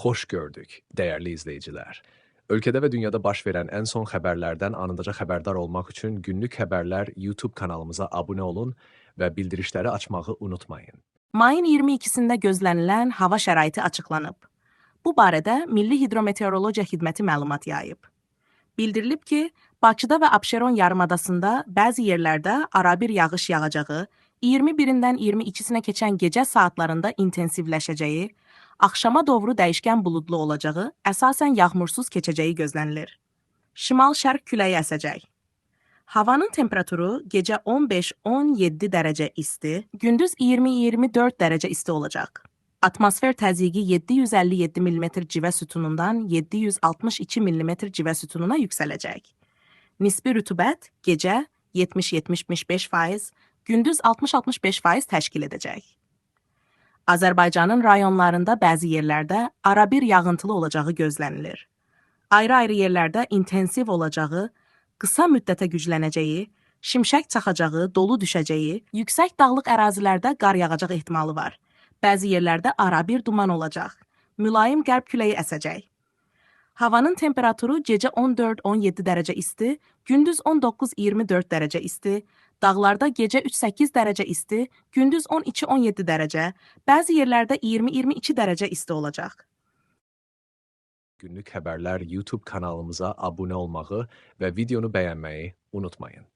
Hoş gördük, değerli izleyiciler. Ülkede ve dünyada baş verən ən son xəbərlərdən anındaca xəbərdar olmaq üçün Günlük Xəbərlər YouTube kanalımıza abunə olun və bildirişləri açmağı unutmayın. Mayın 22-sində gözlənilən hava şəraiti açıqlanıb. Bu barədə Milli Hidrometeorologiya Xidməti məlumat yayıb. Bildirilib ki, Bakıda və Abşeron yarımadasında bəzi yerlərdə arabir yağış yağacağı, 21-dən 22-sinə keçən gecə saatlarında intensivləşəcəyi, axşama doğru dəyişkən buludlu olacağı, əsasən yağmursuz keçəcəyi gözlənilir. Şimal-şərq küləyi əsəcək. Havanın temperaturu gecə 15-17 dərəcə isti, gündüz 20-24 dərəcə isti olacaq. Atmosfer təzyiqi 757 mm civə sütunundan 762 mm civə sütununa yüksələcək. Nisbi rütubət gecə 70-75%, gündüz 60-65% təşkil edəcək. Azərbaycanın rayonlarında bəzi yerlərdə arabir yağıntılı olacağı gözlənilir. Ayrı-ayrı yerlərdə intensiv olacağı, qısa müddətə güclənəcəyi, şimşək çaxacağı, dolu düşəcəyi, yüksək dağlıq ərazilərdə qar yağacaq ehtimalı var. Bəzi yerlərdə arabir duman olacaq. Mülayim qərb küləyi əsəcək. Havanın temperaturu gecə 14-17 dərəcə isti, gündüz 19-24 dərəcə isti, dağlarda gecə 3-8 dərəcə isti, gündüz 12-17 dərəcə, bəzi yerlərdə 20-22 dərəcə isti olacaq. Günlük Xəbərlər YouTube kanalımıza abunə olmağı və videonu bəyənməyi unutmayın.